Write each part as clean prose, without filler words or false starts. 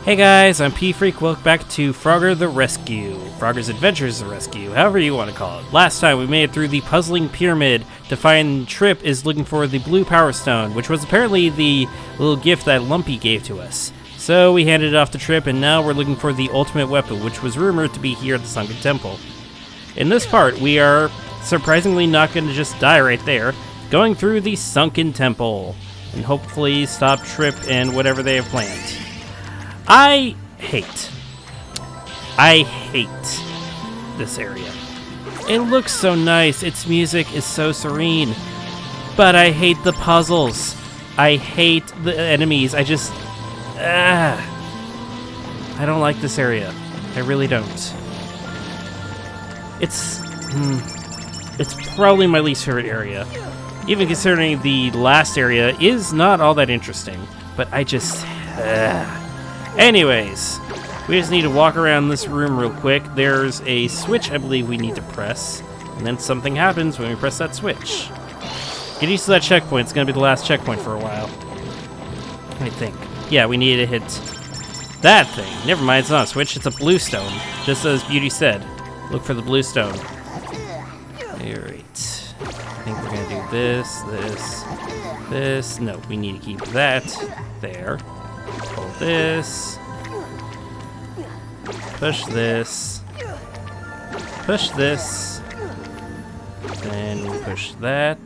Hey guys, I'm P-Freak. Welcome back to Frogger the Rescue. Frogger's Adventures the Rescue, however you want to call it. Last time we made it through the puzzling pyramid to find Trip is looking for the blue power stone, which was apparently the little gift that Lumpy gave to us. So we handed it off to Trip, and now we're looking for the ultimate weapon, which was rumored to be here at the Sunken Temple. In this part, we are surprisingly not going to just die right there, going through the Sunken Temple, and hopefully stop Trip and whatever they have planned. I hate this area. It looks so nice, its music is so serene, but I hate the puzzles. I hate the enemies. I don't like this area. I really don't. It's probably my least favorite area, even considering the last area is not all that interesting, but I just... Anyways, we just need to walk around this room real quick. There's a switch I believe we need to press, and then something happens when we press that switch. Get used to that checkpoint. It's going to be the last checkpoint for a while, I think. Yeah, we need to hit that thing. Never mind, it's not a switch. It's a blue stone, just as Beauty said. Look for the blue stone. Alright. I think we're going to do this. No, we need to keep that there. Pull this. Push this. Push this. Then we push that.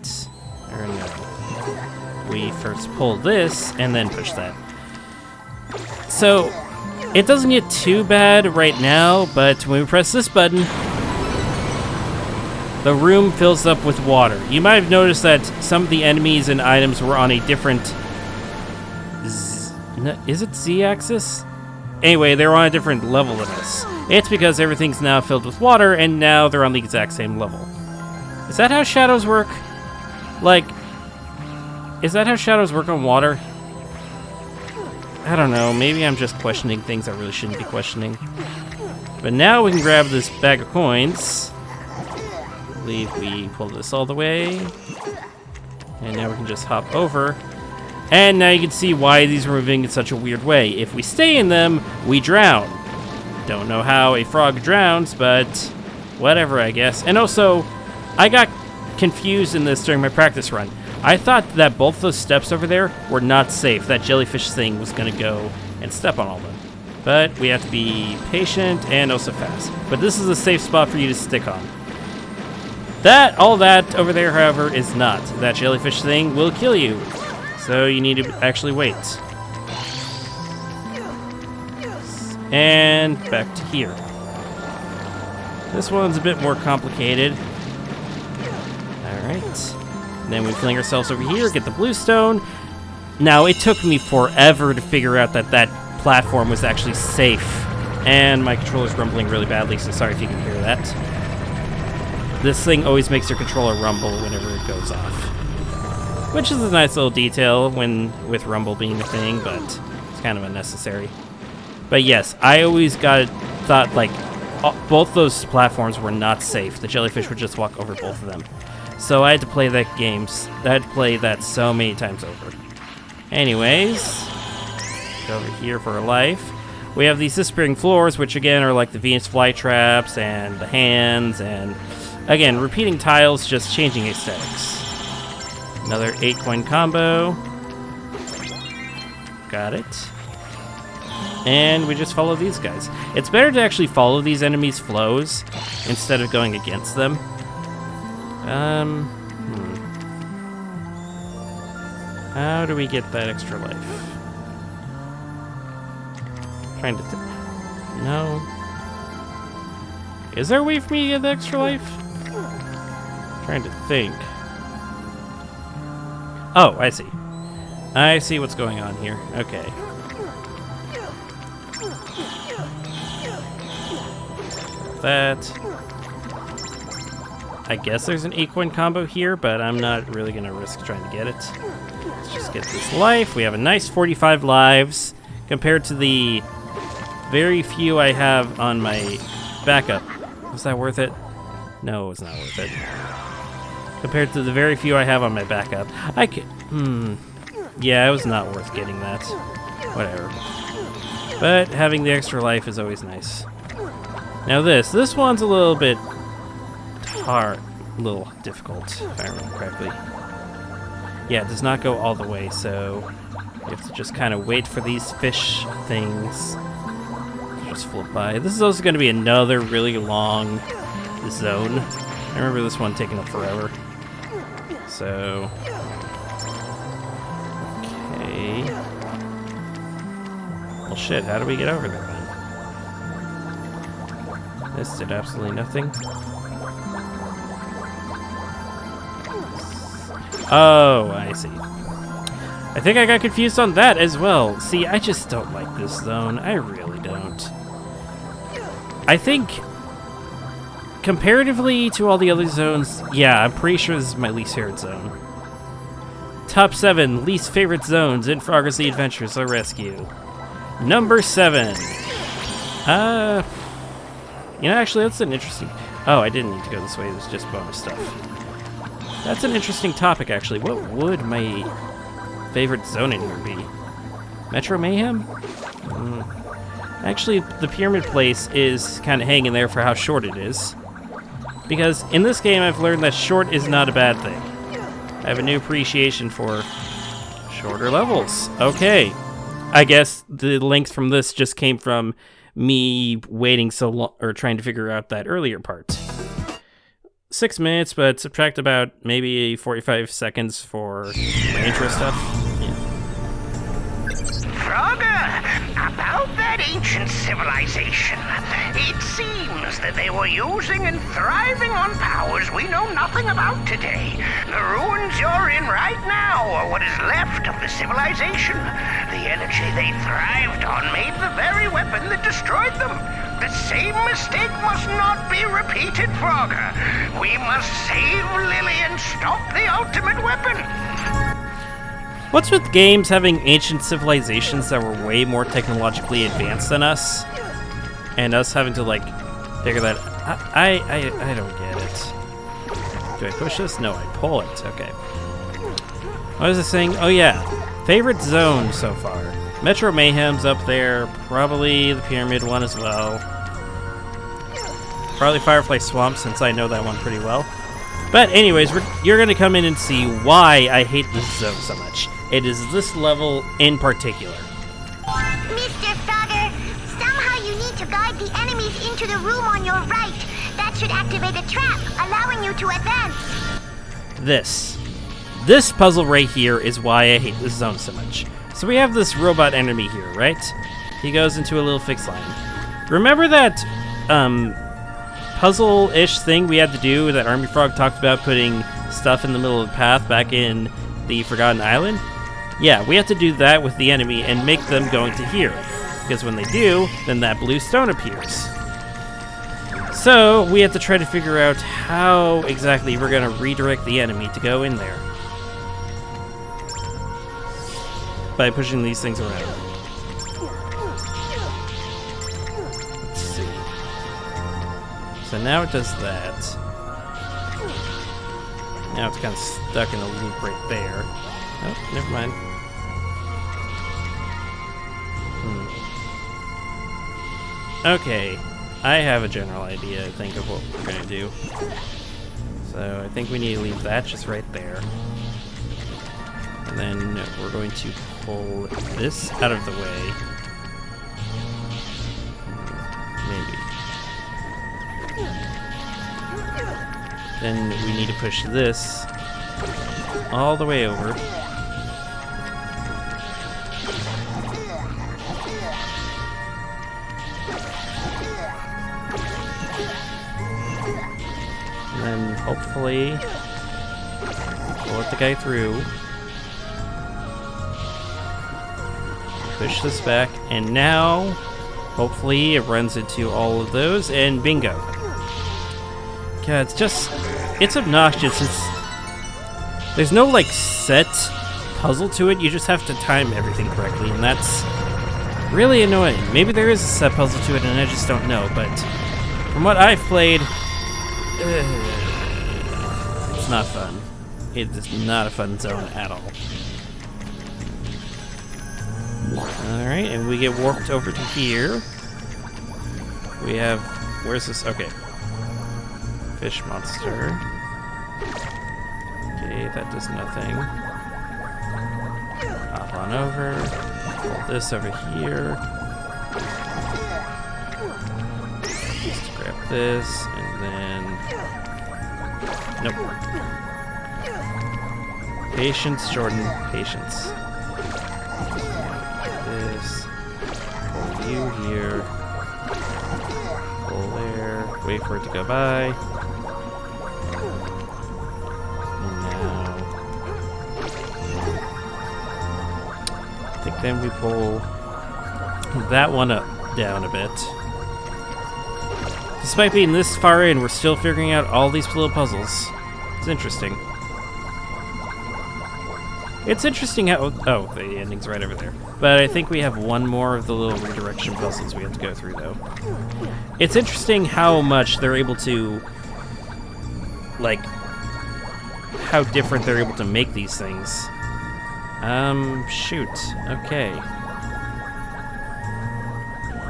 Or no. We first pull this and then push that. So, it doesn't get too bad right now, but when we press this button, the room fills up with water. You might have noticed that some of the enemies and items were on a different... Is it Z-axis? Anyway, they're on a different level than us. It's because everything's now filled with water, and now they're on the exact same level. Is that how shadows work? Like, is that how shadows work on water? I don't know, maybe I'm just questioning things I really shouldn't be questioning. But now we can grab this bag of coins. I believe we pull this all the way. And now we can just hop over. And now you can see why these are moving in such a weird way. If we stay in them, we drown. Don't know how a frog drowns, but whatever, I guess. And also, I got confused in this during my practice run. I thought that both those steps over there were not safe. That jellyfish thing was going to go and step on all of them. But we have to be patient and also fast. But this is a safe spot for you to stick on. All that over there, however, is not. That jellyfish thing will kill you. So you need to actually wait. And back to here. This one's a bit more complicated. Alright. Then we fling ourselves over here, get the blue stone. Now, it took me forever to figure out that that platform was actually safe. And my controller's rumbling really badly, so sorry if you can hear that. This thing always makes your controller rumble whenever it goes off. Which is a nice little detail with rumble being a thing, but it's kind of unnecessary. But yes, I always thought like both those platforms were not safe. The jellyfish would just walk over both of them. So I had to play that so many times over. Anyways, over here for our life. We have these disappearing floors, which again are like the Venus flytraps and the hands, and again, repeating tiles, just changing aesthetics. Another 8-coin combo. Got it. And we just follow these guys. It's better to actually follow these enemies' flows instead of going against them. How do we get that extra life? Trying to think. No. Is there a way for me to get the extra life? Trying to think. Oh, I see. I see what's going on here. Okay. That. I guess there's an 8-coin combo here, but I'm not really going to risk trying to get it. Let's just get this life. We have a nice 45 lives compared to the very few I have on my backup. Was that worth it? No, it was not worth it. Compared to the very few I have on my backup. Yeah, it was not worth getting that. Whatever. But having the extra life is always nice. Now this one's a little bit hard, a little difficult, if I remember correctly. Yeah, it does not go all the way, so you have to just kind of wait for these fish things to just float by. This is also going to be another really long zone. I remember this one taking up forever. So, okay. Well, shit, how do we get over there then? This did absolutely nothing. Oh, I see. I think I got confused on that as well. See, I just don't like this zone. I really don't. I think, comparatively to all the other zones, yeah, I'm pretty sure this is my least favorite zone. Top 7 least favorite zones in Frogger's The Adventures of Rescue. Number 7. You know, actually, that's an interesting... Oh, I didn't need to go this way. It was just bonus stuff. That's an interesting topic, actually. What would my favorite zone in here be? Metro Mayhem? Actually, the Pyramid Place is kind of hanging there for how short it is. Because in this game, I've learned that short is not a bad thing. I have a new appreciation for shorter levels. Okay. I guess the length from this just came from me waiting so long, or trying to figure out that earlier part. 6 minutes, but subtract about maybe 45 seconds for my intro stuff. Yeah. Frogger, about that ancient civilization, it seems that they were using and thriving on powers we know nothing about today. The ruins you're in right now are what is left of the civilization. The energy they thrived on made the very weapon that destroyed them. The same mistake must not be repeated, Frogger. We must save Lily and stop the ultimate weapon. What's with games having ancient civilizations that were way more technologically advanced than us, and us having to like figure that? I don't get it. Do I push this? No, I pull it. Okay. What was I saying? Oh yeah, favorite zone so far. Metro Mayhem's up there. Probably the Pyramid one as well. Probably Firefly Swamp, since I know that one pretty well. But anyways, you're going to come in and see why I hate this zone so much. It is this level in particular. Mr. Frogger, somehow you need to guide the enemies into the room on your right. That should activate a trap, allowing you to advance. This puzzle right here is why I hate this zone so much. So we have this robot enemy here, right? He goes into a little fixed line. Remember that puzzle-ish thing we had to do that Army Frog talked about, putting stuff in the middle of the path back in the Forgotten Island? Yeah, we have to do that with the enemy and make them go into here. Because when they do, then that blue stone appears. So we have to try to figure out how exactly we're going to redirect the enemy to go in there. By pushing these things around. Let's see. So now it does that. Now it's kind of stuck in a loop right there. Oh, never mind. Okay, I have a general idea, I think, of what we're going to do. So I think we need to leave that just right there. And then we're going to pull this out of the way. Maybe. Then we need to push this all the way over. And then hopefully we'll let the guy through. Push this back, and now hopefully it runs into all of those, and bingo. God, it's obnoxious. There's no like set puzzle to it, you just have to time everything correctly, and that's really annoying. Maybe there is a set puzzle to it and I just don't know, but from what I've played, it's not fun. It is not a fun zone at all. Alright, and we get warped over to here. We have... Where's this? Okay. Fish monster. Okay, that does nothing. Hop on over. Pull this over here. Just grab this, and then... Nope. Patience, Jordan. Patience. This. Pull you here. Pull there. Wait for it to go by. And now... I think then we pull that one down a bit. Despite being this far in, we're still figuring out all these little puzzles. It's interesting. It's interesting how... Oh, the ending's right over there. But I think we have one more of the little redirection puzzles we have to go through, though. It's interesting how much they're able to... Like... How different they're able to make these things. Shoot. Okay.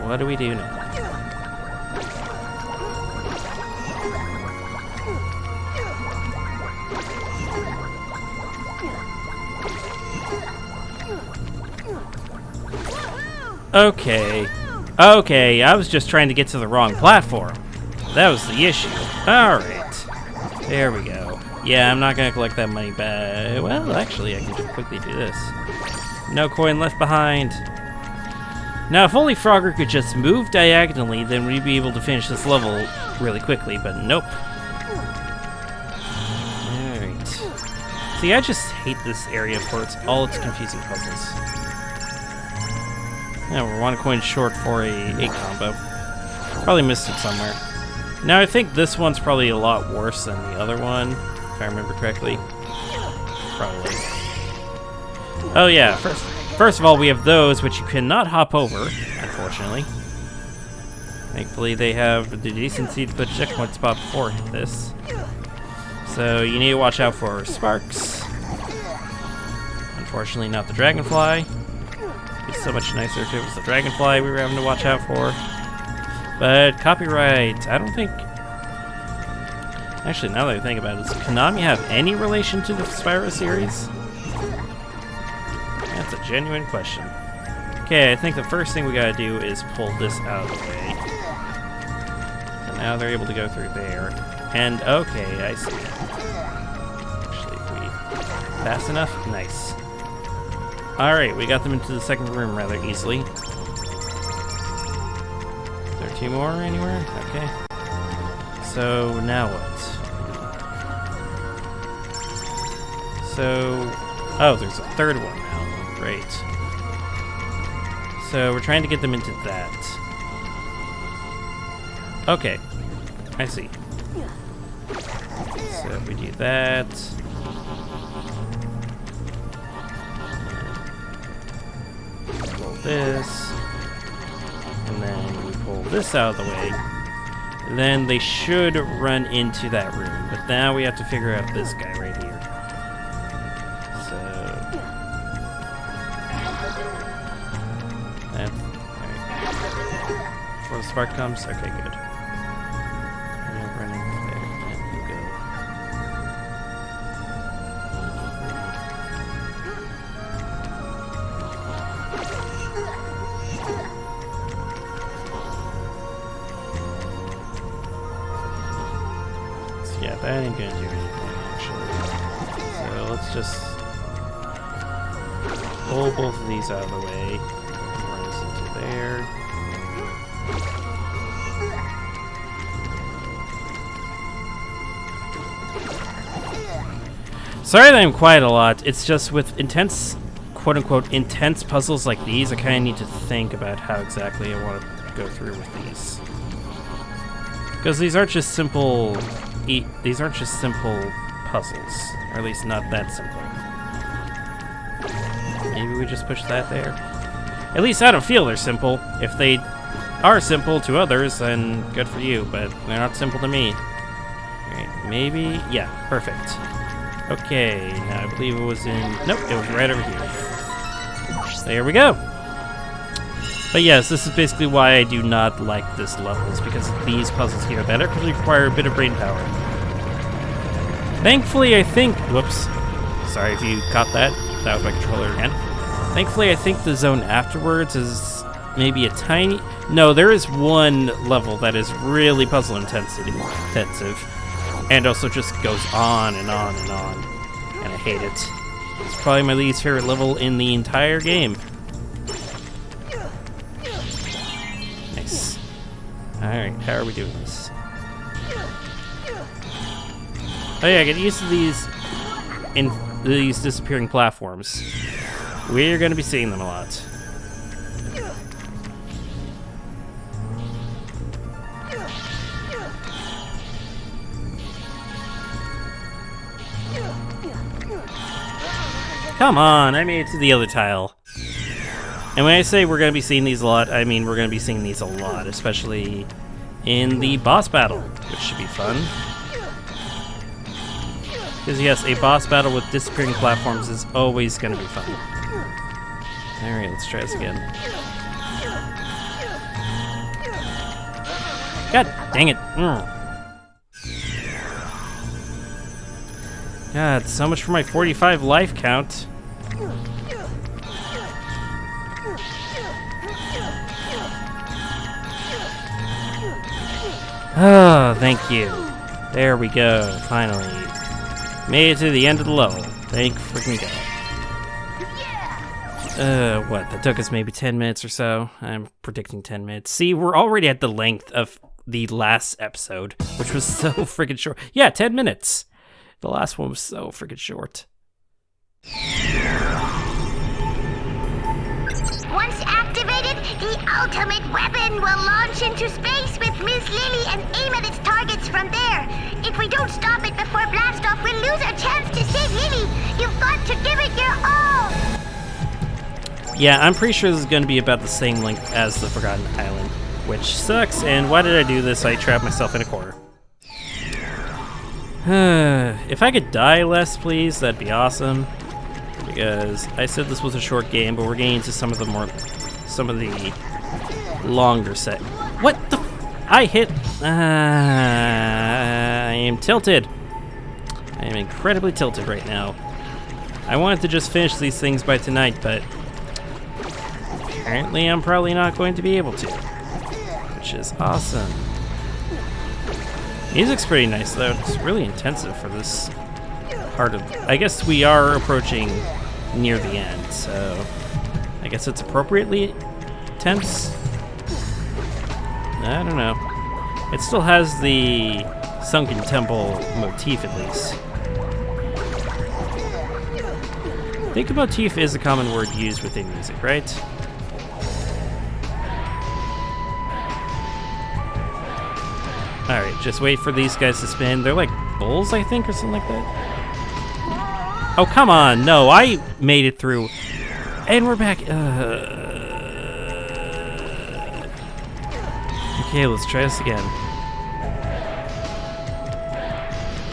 What do we do now? Okay. Okay, I was just trying to get to the wrong platform. That was the issue. Alright. There we go. Yeah, I'm not gonna collect that money back. Well, actually, I can just quickly do this. No coin left behind. Now, if only Frogger could just move diagonally, then we'd be able to finish this level really quickly, but nope. Alright. See, I just hate this area for all its confusing puzzles. Yeah, we're 1 coin short for a combo. Probably missed it somewhere. Now, I think this one's probably a lot worse than the other one, if I remember correctly. Probably. Oh yeah, first of all, we have those, which you cannot hop over, unfortunately. Thankfully, they have the decency to put a checkpoint spot before this. So, you need to watch out for sparks. Unfortunately, not the dragonfly. It's so much nicer if it was the dragonfly we were having to watch out for. But copyright, I don't think... Actually, now that I think about it, does Konami have any relation to the Spyro series? That's a genuine question. Okay, I think the first thing we gotta do is pull this out of the way. So now they're able to go through there. And, okay, I see. Actually, if we... Fast enough? Nice. Alright, we got them into the second room rather easily. Is there 2 more anywhere? Okay. So, now what? So... Oh, there's a third one now. Great. So, we're trying to get them into that. Okay. I see. So, if we do that... this, and then we pull this out of the way, and then they should run into that room, but now we have to figure out this guy right here. So that's alright. Before the spark comes, okay, good. And you'll run into there, and you go. Yeah, that ain't gonna do anything, actually. So let's just pull both of these out of the way. Run this into there. Sorry that I'm quiet a lot. It's just with intense, quote-unquote, intense puzzles like these, I kind of need to think about how exactly I want to go through with these. Because these aren't just simple... These aren't just simple puzzles, or at least not that simple. Maybe we just push that there? At least I don't feel they're simple. If they are simple to others, then good for you, but they're not simple to me. Alright, maybe... Yeah, perfect. Okay, now I believe it was in... Nope, it was right over here. There we go! But yes, this is basically why I do not like this level, is because of these puzzles here that actually require a bit of brain power. Thankfully, I think... Whoops. Sorry if you caught that. That was my controller again. Thankfully, I think the zone afterwards is maybe a tiny... No, there is one level that is really puzzle intensive. And also just goes on and on and on. And I hate it. It's probably my least favorite level in the entire game. Nice. Alright, how are we doing this? Oh yeah, get used to these disappearing platforms. We're gonna be seeing them a lot. Come on, I made it to the other tile. And when I say we're gonna be seeing these a lot, I mean we're gonna be seeing these a lot, especially in the boss battle, which should be fun. Because yes, a boss battle with disappearing platforms is always gonna be fun. Alright, let's try this again. God dang it. God, so much for my 45 life count. Oh, thank you. There we go, finally. Made it to the end of the level. Thank freaking God. What? That took us maybe 10 minutes or so. I'm predicting 10 minutes. See, we're already at the length of the last episode, which was so freaking short. Yeah, 10 minutes. The last one was so freaking short. Once activated, the ultimate weapon will launch into space with Miss Lily and aim at its targets from there. If we don't stop it before blastoff, we'll lose our chance to save Lily. You've got to give it your all. Yeah, I'm pretty sure this is going to be about the same length as the Forgotten Island, which sucks, and why did I do this? I trapped myself in a corner. If I could die less, please, that'd be awesome. Because I said this was a short game, but we're getting into some of the longer set. What the? I hit. I am tilted. I am incredibly tilted right now. I wanted to just finish these things by tonight, but apparently I'm probably not going to be able to, which is awesome. Music's pretty nice though. It's really intensive for this part of... I guess we are approaching near the end, so I guess it's appropriately tense. I don't know. It still has the Sunken Temple motif at least. I think a motif is a common word used within music, right? Alright, just wait for these guys to spin. They're like bulls, I think, or something like that. Oh, come on. No, I made it through. And we're back. Okay, let's try this again.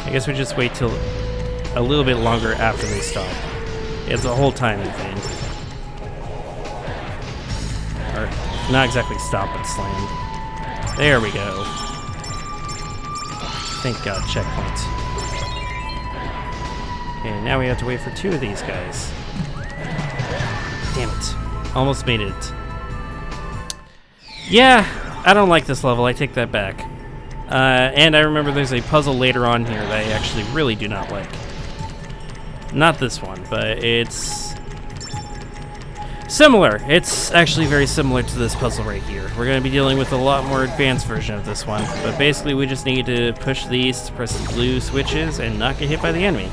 I guess we just wait till a little bit longer after they stop. It's a whole timing thing. Or not exactly stop, but slam. There we go. Thank God, checkpoint. Okay, now we have to wait for 2 of these guys. Damn it. Almost made it. Yeah, I don't like this level. I take that back. And I remember there's a puzzle later on here that I actually really do not like. Not this one, but it's similar. It's actually very similar to this puzzle right here. We're going to be dealing with a lot more advanced version of this one, but basically we just need to push these to press the blue switches and not get hit by the enemy.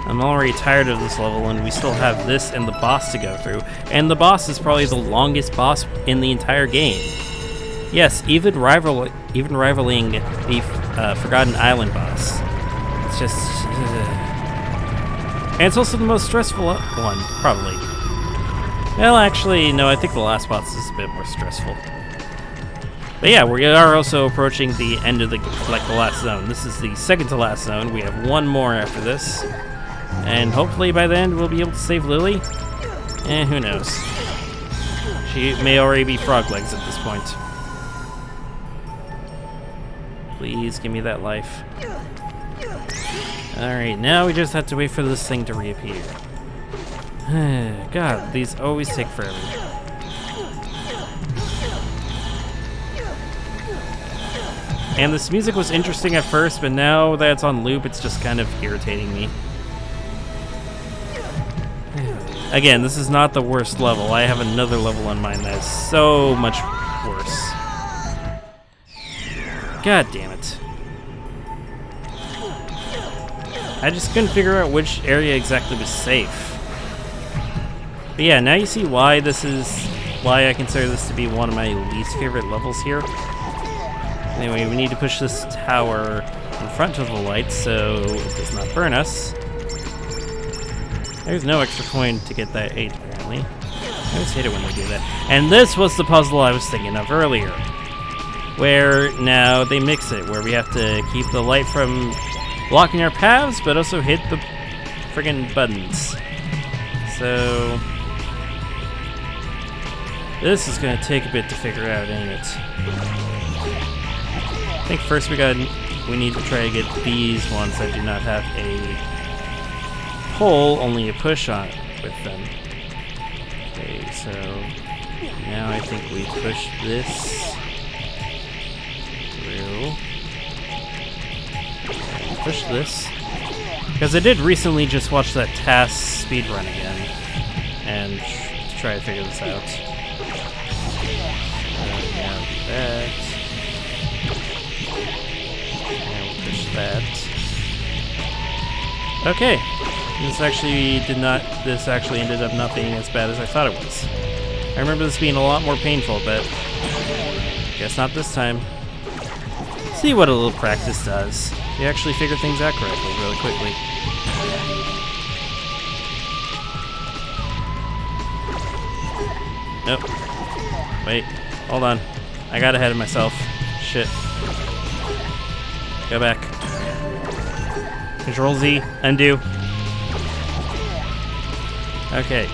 I'm already tired of this level, and we still have this and the boss to go through. And the boss is probably the longest boss in the entire game. Yes, even rivaling the Forgotten Island boss. It's just... And it's also the most stressful one, probably. Well, actually, no, I think the last boss is a bit more stressful. But yeah, we are also approaching the end of the last zone. This is the second to last zone. We have one more after this. And hopefully by then we'll be able to save Lily. Who knows? She may already be frog legs at this point. Please give me that life. Alright, now we just have to wait for this thing to reappear. God, these always take forever. And this music was interesting at first, but now that it's on loop, it's just kind of irritating me. Again, this is not the worst level. I have another level on mine that is so much worse. God damn it. I just couldn't figure out which area exactly was safe. But yeah, now you see why why I consider this to be one of my least favorite levels here. Anyway, we need to push this tower in front of the light so it does not burn us. There's no extra coin to get that 8, apparently. I always hate it when they do that. And this was the puzzle I was thinking of earlier, where now they mix it, where we have to keep the light from blocking our paths, but also hit the friggin' buttons. So this is gonna take a bit to figure out, ain't it? I think first we need to try to get these ones that do not have a pull, only a push on it with them. Okay, so now I think we push this through. And push this. Because I did recently just watch that task speedrun again and try to figure this out. Now do that. Now we'll push that. Okay. This actually ended up not being as bad as I thought it was. I remember this being a lot more painful, but guess not this time. See what a little practice does. You actually figure things out correctly really quickly. Nope. Wait, hold on. I got ahead of myself. Shit. Go back. Control Z, undo. Okay.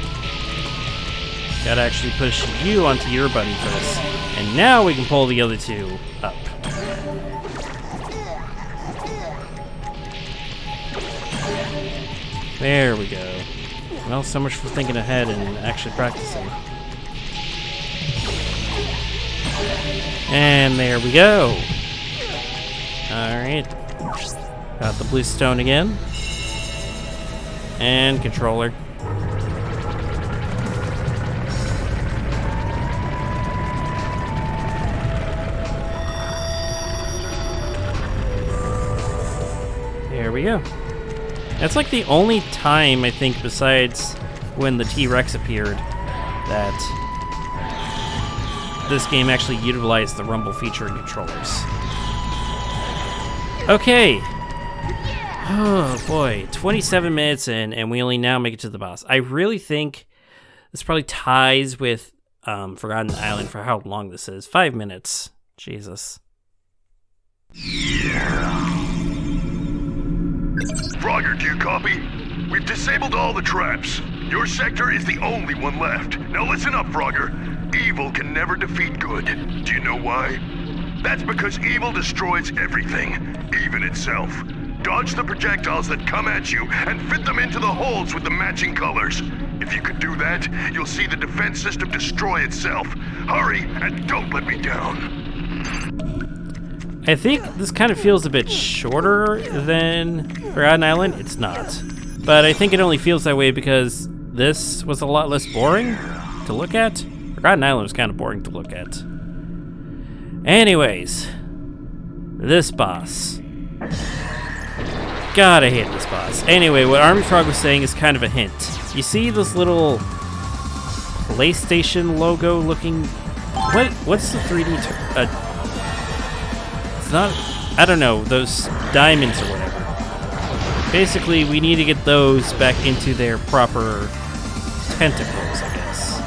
Gotta actually push you onto your button first. And now we can pull the other two up. There we go. Well, so much for thinking ahead and actually practicing. And there we go. Alright. Got the blue stone again. And controller. There we go. That's like the only time, I think, besides when the T-Rex appeared, that this game actually utilized the rumble feature in controllers. Okay. Oh boy, 27 minutes in, and we only now make it to the boss. I really think this probably ties with Forgotten Island for how long this is. 5 minutes. Jesus. Frogger, do you copy? We've disabled all the traps. Your sector is the only one left. Now listen up, Frogger. Evil can never defeat good. Do you know why? That's because evil destroys everything, even itself. Dodge the projectiles that come at you and fit them into the holes with the matching colors. If you could do that, you'll see the defense system destroy itself. Hurry, and don't let me down. I think this kind of feels a bit shorter than Forgotten Island. It's not. But I think it only feels that way because this was a lot less boring to look at. Forgotten Island was kind of boring to look at. Anyways, this boss. God, I hate this boss. Anyway, what Army Frog was saying is kind of a hint. You see this little PlayStation logo looking... What's the 3D... It's not... I don't know, those diamonds or whatever. Basically, we need to get those back into their proper tentacles, I guess.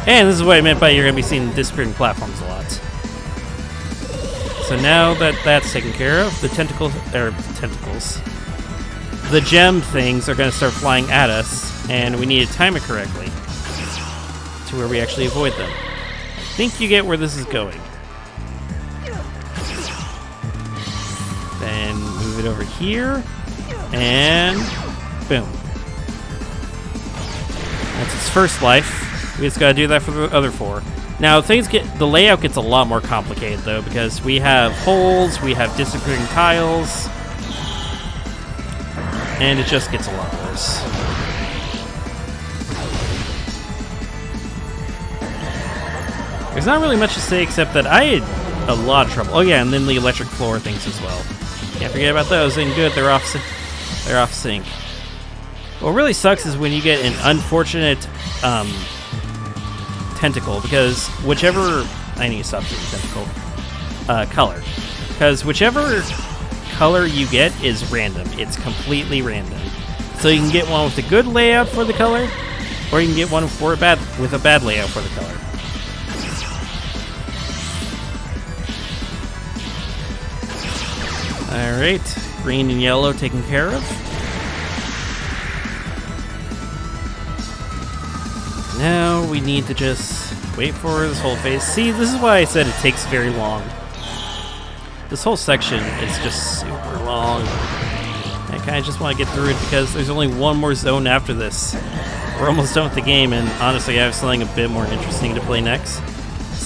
And this is what I meant by you're going to be seeing disappearing platforms a lot. So now that that's taken care of, the tentacles... the gem things are going to start flying at us, and we need to time it correctly to where we actually avoid them. I think you get where this is going. Then move it over here, and boom. That's its first life. We just gotta do that for the other 4. Now the layout gets a lot more complicated though, because we have holes, we have disappearing tiles, and it just gets a lot worse. There's not really much to say except that I had a lot of trouble. Oh yeah, and then the electric floor things as well. Can't forget about those. And good, they're off sync. What really sucks is when you get an unfortunate tentacle, because whichever I need to stop saying tentacle color, because whichever color you get is random. It's completely random. So you can get one with a good layout for the color, or you can get one with a bad layout for the color. Alright, green and yellow taken care of. Now we need to just wait for this whole phase. See, this is why I said it takes very long. This whole section is just super long. I kind of just want to get through it because there's only one more zone after this. We're almost done with the game, and honestly I have something a bit more interesting to play next.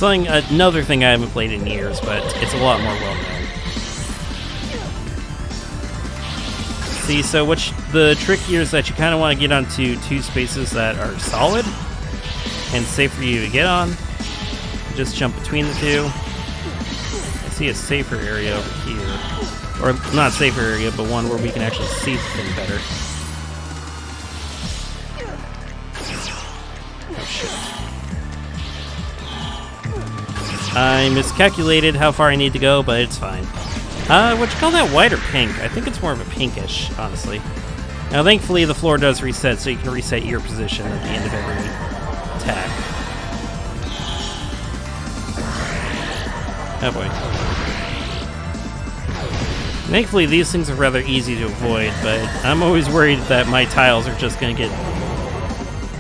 Another thing I haven't played in years, but it's a lot more well-known. See, so the trick here is that you kind of want to get onto 2 spaces that are solid and safe for you to get on. Just jump between the 2. I see a safer area over here. Or not safer area, but one where we can actually see the thing better. Oh shit. I miscalculated how far I need to go, but it's fine. What you call that, white or pink? I think it's more of a pinkish, honestly. Now, thankfully, the floor does reset, so you can reset your position at the end of every attack. Oh boy. Thankfully, these things are rather easy to avoid, but I'm always worried that my tiles are just going to get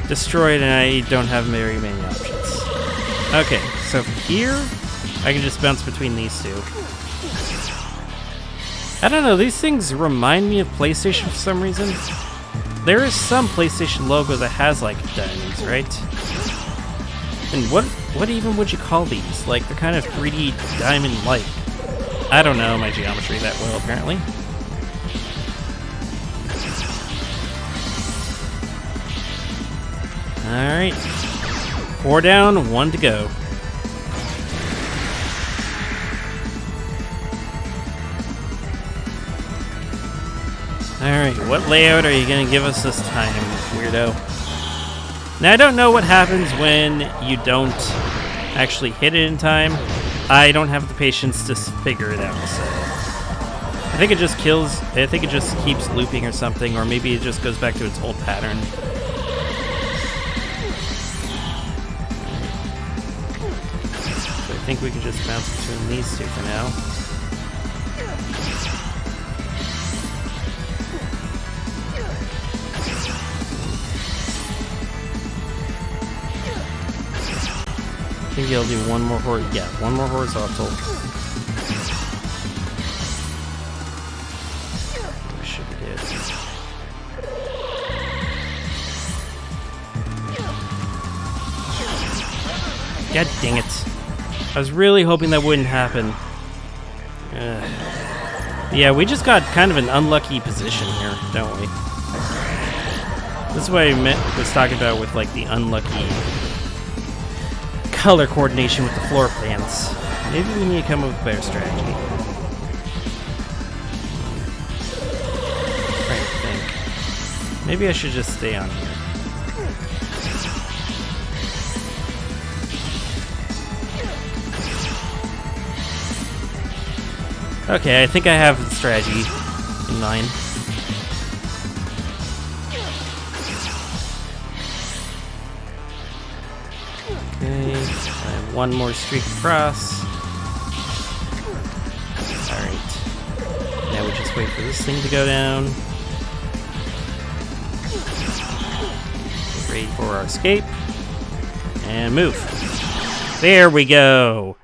destroyed and I don't have very many options. Okay, so from here, I can just bounce between these 2. I don't know, these things remind me of PlayStation for some reason. There is some PlayStation logo that has, like, diamonds, right? And what even would you call these? Like, they're kind of 3D diamond-like. I don't know my geometry that well, apparently. Alright. 4 down, 1 to go. Alright, what layout are you going to give us this time, weirdo? Now, I don't know what happens when you don't actually hit it in time. I don't have the patience to figure it out, so... I think it just keeps looping or something, or maybe it just goes back to its old pattern. So I think we can just bounce between these 2 for now. I think I'll do one more horizontal. Should be good. God dang it. I was really hoping that wouldn't happen. Yeah, we just got kind of an unlucky position here, don't we? This is what I was talking about with, like, the unlucky color coordination with the floor plans. Maybe we need to come up with a better strategy. I'm trying to think. Maybe I should just stay on here. Okay, I think I have the strategy in mind. Okay, I have one more streak across. Alright. Now we just wait for this thing to go down. Ready for our escape. And move. There we go.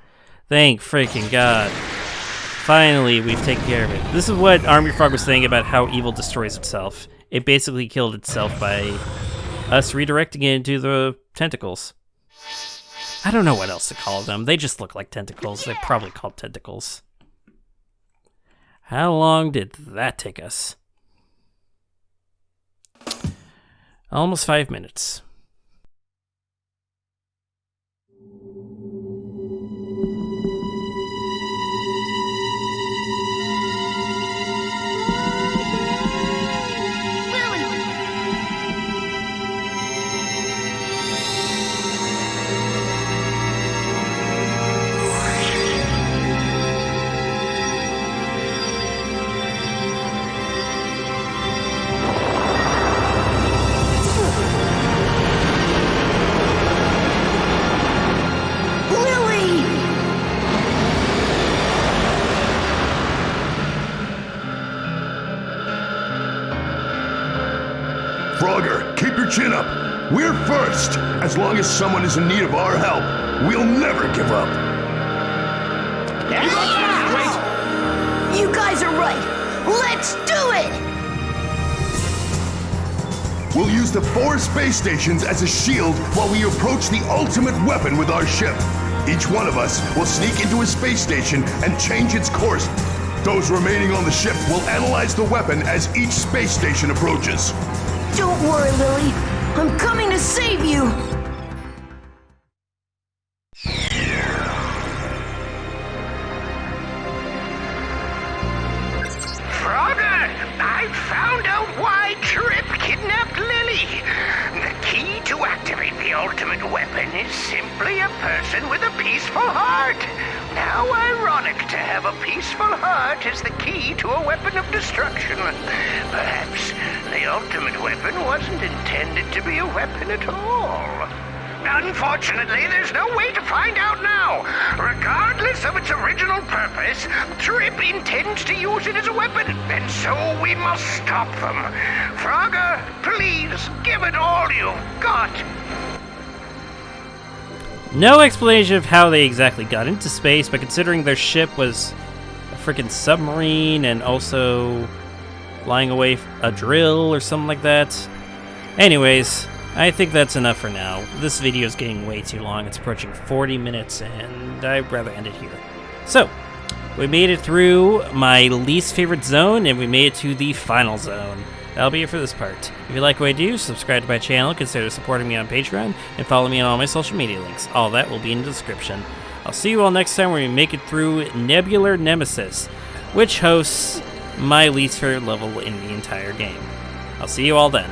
Thank freaking God. Finally, we've taken care of it. This is what Army Frog was saying about how evil destroys itself. It basically killed itself by us redirecting it into the tentacles. I don't know what else to call them. They just look like tentacles. They're probably called tentacles. How long did that take us? Almost 5 minutes. Frogger, keep your chin up. We're first. As long as someone is in need of our help, we'll never give up. You guys are right. Let's do it! We'll use the 4 space stations as a shield while we approach the ultimate weapon with our ship. Each one of us will sneak into a space station and change its course. Those remaining on the ship will analyze the weapon as each space station approaches. Don't worry, Lily. I'm coming to save you. Frogger, I found out why Trip kidnapped Lily. The key to activate the ultimate weapon is simply a person with a peaceful heart. How ironic to have a peaceful heart is the key to a weapon of destruction. Perhaps the ultimate weapon wasn't intended to be a weapon at all. Unfortunately, there's no way to find out now. Regardless of its original purpose, Trip intends to use it as a weapon, and so we must stop them. Frogger, please, give it all you've got. No explanation of how they exactly got into space, but considering their ship was a freaking submarine and also flying away a drill or something like that. Anyways, I think that's enough for now. This video is getting way too long. It's approaching 40 minutes, and I'd rather end it here. So, we made it through my least favorite zone, and we made it to the final zone. That'll be it for this part. If you like what I do, subscribe to my channel, consider supporting me on Patreon, and follow me on all my social media links. All that will be in the description. I'll see you all next time when we make it through Nebular Nemesis, which hosts my least favorite level in the entire game. I'll see you all then.